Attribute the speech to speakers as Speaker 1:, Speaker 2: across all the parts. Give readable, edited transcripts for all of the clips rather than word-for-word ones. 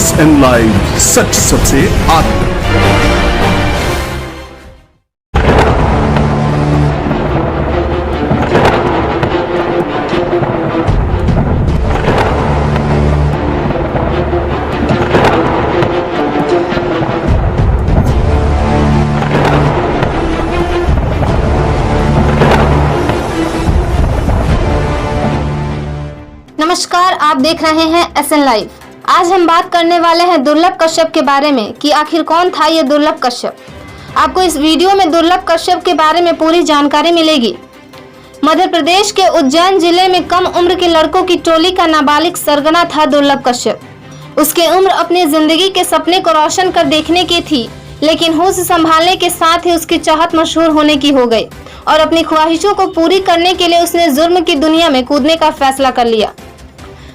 Speaker 1: SN live, सच सबसे आगे।
Speaker 2: नमस्कार, आप देख रहे हैं SN लाइव। आज हम बात करने वाले हैं दुर्लभ कश्यप के बारे में कि आखिर कौन था ये दुर्लभ कश्यप। आपको इस वीडियो में दुर्लभ कश्यप के बारे में पूरी जानकारी मिलेगी। मध्य प्रदेश के उज्जैन जिले में कम उम्र के लड़कों की टोली का नाबालिग सरगना था दुर्लभ कश्यप। उसकी उम्र अपनी जिंदगी के सपने को रोशन कर देखने की थी, लेकिन होश संभालने के साथ ही उसकी चाहत मशहूर होने की हो गई और अपनी ख्वाहिशों को पूरी करने के लिए उसने जुर्म की दुनिया में कूदने का फैसला कर लिया।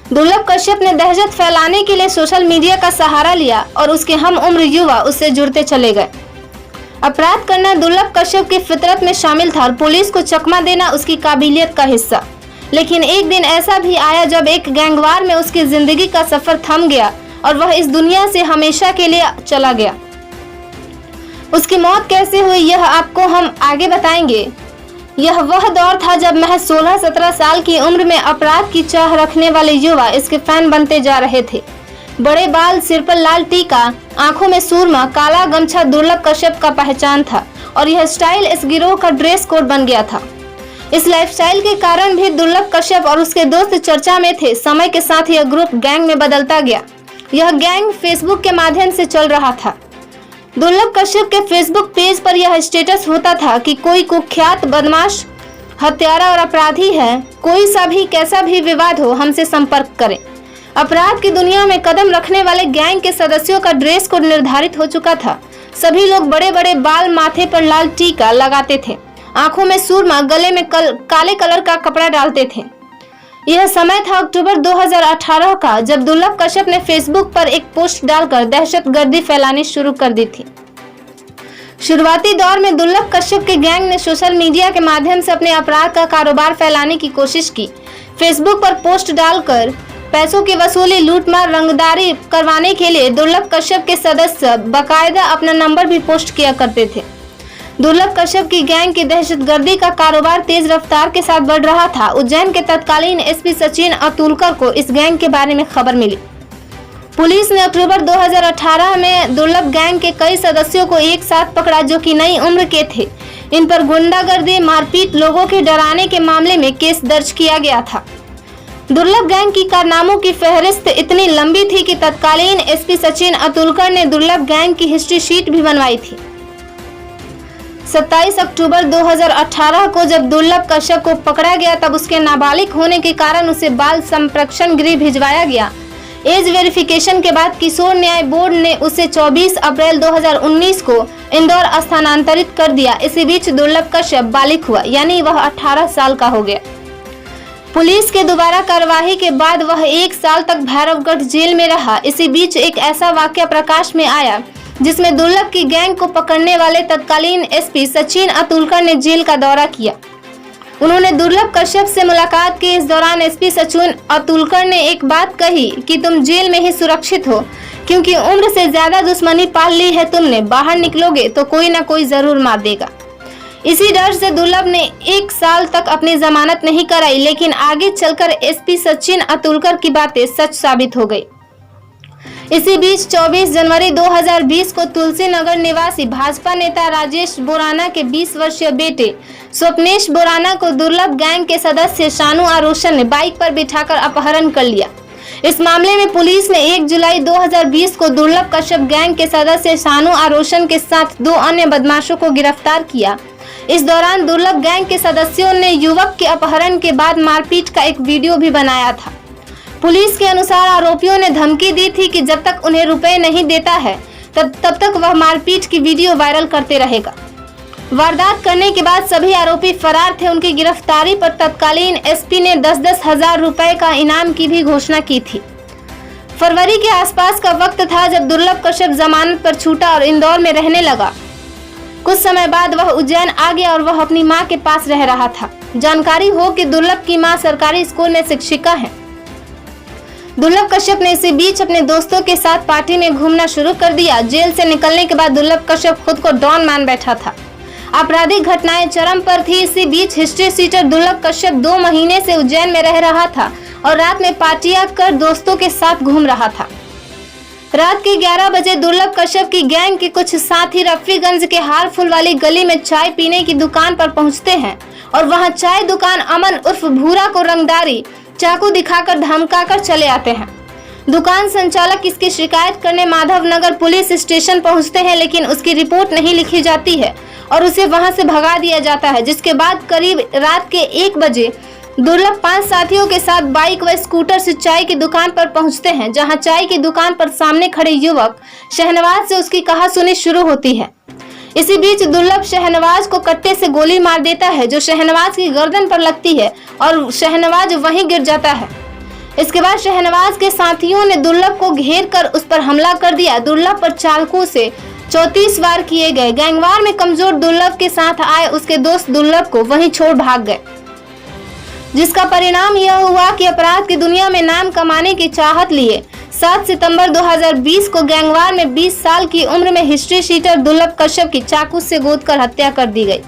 Speaker 2: दुर्लभ कश्यप ने दहशत फैलाने के लिए सोशल मीडिया का सहारा लिया और उसके हम उम्र युवा उससे जुड़ते चले गए। अपराध करना दुर्लभ कश्यप की फितरत में शामिल था और पुलिस को चकमा देना उसकी काबिलियत का हिस्सा। लेकिन एक दिन ऐसा भी आया जब एक गैंगवार में उसकी जिंदगी का सफर थम गया और वह इस दुनिया से हमेशा के लिए चला गया। उसकी मौत कैसे हुई यह आपको हम आगे बताएंगे। यह वह दौर था जब महज 16-17 साल की उम्र में अपराध की चाह रखने वाले युवा इसके फैन बनते जा रहे थे। बड़े बाल, सिर पर लाल टीका, आंखों में सूरमा, काला गमछा दुर्लभ कश्यप का पहचान था और यह स्टाइल इस गिरोह का ड्रेस कोड बन गया था। इस लाइफस्टाइल के कारण भी दुर्लभ कश्यप और उसके दोस्त चर्चा में थे। समय के साथ यह ग्रुप गैंग में बदलता गया। यह गैंग फेसबुक के माध्यम से चल रहा था। दुर्लभ कश्यप के फेसबुक पेज पर यह स्टेटस होता था कि कोई कुख्यात बदमाश, हत्यारा और अपराधी है, कोई सा भी कैसा भी विवाद हो हमसे संपर्क करें। अपराध की दुनिया में कदम रखने वाले गैंग के सदस्यों का ड्रेस कोड निर्धारित हो चुका था। सभी लोग बड़े बड़े बाल, माथे पर लाल टीका लगाते थे, आंखों में सूरमा, गले में काले कलर का कपड़ा डालते थे। यह समय था अक्टूबर 2018 का, जब दुर्लभ कश्यप ने फेसबुक पर एक पोस्ट डालकर दहशतगर्दी फैलानी शुरू कर दी थी। शुरुआती दौर में दुर्लभ कश्यप के गैंग ने सोशल मीडिया के माध्यम से अपने अपराध का कारोबार फैलाने की कोशिश की। फेसबुक पर पोस्ट डालकर पैसों की वसूली, लूटमार, रंगदारी करवाने के लिए दुर्लभ कश्यप के सदस्य बाकायदा अपना नंबर भी पोस्ट किया करते थे। दुर्लभ कश्यप की गैंग की दहशतगर्दी का कारोबार तेज रफ्तार के साथ बढ़ रहा था। उज्जैन के तत्कालीन एसपी सचिन अतुलकर को इस गैंग के बारे में खबर मिली। पुलिस ने अक्टूबर 2018 में दुर्लभ गैंग के कई सदस्यों को एक साथ पकड़ा जो कि नई उम्र के थे। इन पर गुंडागर्दी, मारपीट, लोगों के डराने के मामले में केस दर्ज किया गया था। दुर्लभ गैंग की कारनामों की फहरिस्त इतनी लंबी थी कि तत्कालीन एसपी सचिन अतुलकर ने दुर्लभ गैंग की हिस्ट्री शीट भी बनवाई थी। 27 अक्टूबर 2018 को जब दुर्लभ कश्यप को पकड़ा गया तब उसके नाबालिग होने के कारण उसे बाल संप्रेक्षण गृह भिजवाया गया। एज वेरिफिकेशन के बाद किशोर न्याय बोर्ड ने उसे 24 अप्रैल 2019 को इंदौर स्थानांतरित कर दिया। इसी बीच दुर्लभ कश्यप बालिग हुआ, यानी वह 18 साल का हो गया। पुलिस के दोबारा कार्रवाई के बाद वह 1 साल तक भैरवगढ़ जेल में रहा। इसी बीच एक ऐसा वाकया प्रकाश में आया जिसमें दुर्लभ की गैंग को पकड़ने वाले तत्कालीन एसपी सचिन अतुलकर ने जेल का दौरा किया। उन्होंने दुर्लभ कश्यप से मुलाकात की। इस दौरान एसपी सचिन अतुलकर ने एक बात कही कि तुम जेल में ही सुरक्षित हो, क्योंकि उम्र से ज्यादा दुश्मनी पाल ली है तुमने। बाहर निकलोगे तो कोई ना कोई जरूर मार देगा। इसी डर से दुर्लभ ने 1 साल तक अपनी जमानत नहीं कराई, लेकिन आगे चलकर एसपी सचिन अतुलकर की बातें सच साबित हो गई। इसी बीच 24 जनवरी 2020 को तुलसी नगर निवासी भाजपा नेता राजेश बोराना के 20 वर्षीय बेटे स्वप्नेश बोराना को दुर्लभ गैंग के सदस्य शानू आरोशन ने बाइक पर बिठाकर अपहरण कर लिया। इस मामले में पुलिस ने 1 जुलाई 2020 को दुर्लभ कश्यप गैंग के सदस्य शानू आरोशन के साथ 2 अन्य बदमाशों को गिरफ्तार किया। इस दौरान दुर्लभ गैंग के सदस्यों ने युवक के अपहरण के बाद मारपीट का एक वीडियो भी बनाया था। पुलिस के अनुसार आरोपियों ने धमकी दी थी कि जब तक उन्हें रुपए नहीं देता है तब तक वह मारपीट की वीडियो वायरल करते रहेगा। वारदात करने के बाद सभी आरोपी फरार थे। उनकी गिरफ्तारी पर तत्कालीन एसपी ने 10-10 हजार रुपए का इनाम की भी घोषणा की थी। फरवरी के आसपास का वक्त था जब दुर्लभ कश्यप जमानत पर छूटा और इंदौर में रहने लगा। कुछ समय बाद वह उज्जैन आ गया और वह अपनी मां के पास रह रहा था। जानकारी हो कि दुर्लभ की मां सरकारी स्कूल में शिक्षिका है। दुर्लभ कश्यप ने इसी बीच अपने दोस्तों के साथ पार्टी में घूमना शुरू कर दिया। जेल से निकलने के बाद दुर्लभ कश्यप खुद को डॉन मान बैठा था। आपराधिक घटनाएं चरम पर थी। इसी बीच हिस्ट्री सीटर दुर्लभ कश्यप 2 महीने से उज्जैन में रह रहा था और रात में पार्टियां कर दोस्तों के साथ घूम रहा था। रात के 11 बजे दुर्लभ कश्यप की गैंग के कुछ साथी रफीगंज के हार फूल वाली गली में चाय पीने की दुकान पर पहुंचते हैं और वहां चाय दुकान अमन उर्फ भूरा को रंगदारी चाकू दिखाकर धमकाकर चले आते हैं। दुकान संचालक इसकी शिकायत करने माधवनगर पुलिस स्टेशन पहुंचते हैं, लेकिन उसकी रिपोर्ट नहीं लिखी जाती है और उसे वहां से भगा दिया जाता है। जिसके बाद करीब रात के 1 बजे दुर्लभ 5 साथियों के साथ बाइक व स्कूटर से चाय की दुकान पर पहुंचते हैं, जहां चाय की दुकान पर सामने खड़े युवक शहनवाज से उसकी कहासुनी शुरू होती है। इसी बीच दुर्लभ शहनवाज को कट्टे से गोली मार देता है, जो शहनवाज की गर्दन पर लगती है और शहनवाज वहीं गिर जाता है। इसके बाद शहनवाज के साथियों ने दुर्लभ को घेर कर उस पर हमला कर दिया। दुर्लभ पर चाकू से 34 वार किए गए। गैंगवार में कमजोर दुर्लभ के साथ आए उसके दोस्त दुर्लभ को वहीं छोड़ भाग गए, जिसका परिणाम यह हुआ कि अपराध की दुनिया में नाम कमाने की चाहत लिए 7 सितंबर 2020 को गैंगवार में 20 साल की उम्र में हिस्ट्री शीटर दुर्लभ कश्यप की चाकू से गोदकर हत्या कर दी गई।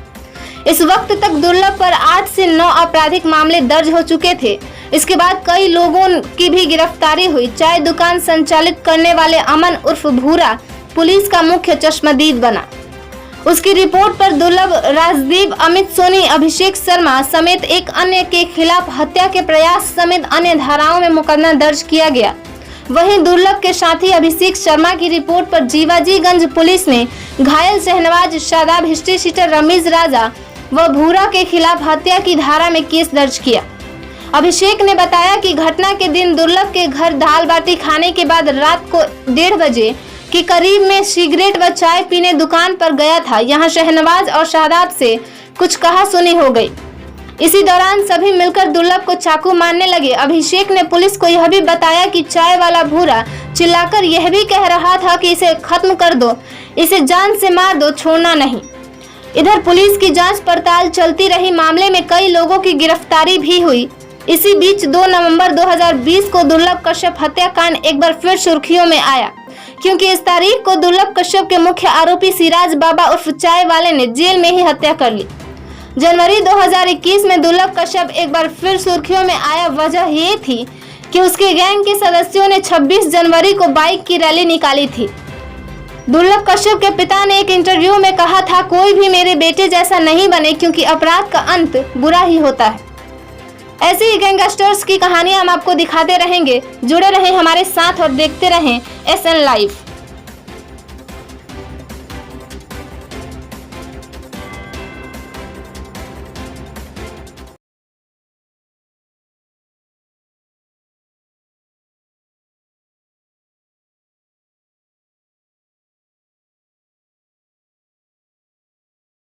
Speaker 2: इस वक्त तक दुर्लभ पर 8 से 9 आपराधिक मामले दर्ज हो चुके थे। इसके बाद कई लोगों की भी गिरफ्तारी हुई। चाय दुकान संचालित करने वाले अमन उर्फ भूरा पुलिस का मुख्य चश्मदीद बना। उसकी रिपोर्ट पर दुर्लभ, राजदीप, अमित सोनी, अभिषेक शर्मा समेत एक अन्य के खिलाफ हत्या के प्रयास समेत अन्य धाराओं में मुकदमा दर्ज किया गया। वहीं दुर्लभ के साथी अभिषेक शर्मा की रिपोर्ट पर जीवाजीगंज पुलिस ने घायल शहनवाज, शादाब, हिस्ट्री शीटर रमीज राजा व भूरा के खिलाफ हत्या की धारा में केस दर्ज किया। अभिषेक ने बताया कि घटना के दिन दुर्लभ के घर दाल बाटी खाने के बाद रात को 1:30 बजे के करीब में सिगरेट व चाय पीने दुकान पर गया था। यहाँ शहनवाज और शादाब से कुछ कहासुनी हो गई। इसी दौरान सभी मिलकर दुर्लभ को चाकू मारने लगे। अभिषेक ने पुलिस को यह भी बताया कि चाय वाला भूरा चिल्लाकर यह भी कह रहा था कि इसे खत्म कर दो, इसे जान से मार दो, छोड़ना नहीं। इधर पुलिस की जांच पड़ताल चलती रही। मामले में कई लोगों की गिरफ्तारी भी हुई। इसी बीच 2 नवंबर 2020 को दुर्लभ कश्यप हत्याकांड एक बार फिर सुर्खियों में आया, क्योंकि इस तारीख को दुर्लभ कश्यप के मुख्य आरोपी सिराज बाबा उर्फ चाय वाले ने जेल में ही हत्या कर ली। जनवरी 2021 में दुर्लभ कश्यप एक बार फिर सुर्खियों में आया। वजह ये थी कि उसके गैंग के सदस्यों ने 26 जनवरी को बाइक की रैली निकाली थी। दुर्लभ कश्यप के पिता ने एक इंटरव्यू में कहा था, कोई भी मेरे बेटे जैसा नहीं बने, क्योंकि अपराध का अंत बुरा ही होता है। ऐसे ही गैंगस्टर्स की कहानियां हम आपको दिखाते रहेंगे। जुड़े रहें हमारे साथ और देखते रहें SN लाइव।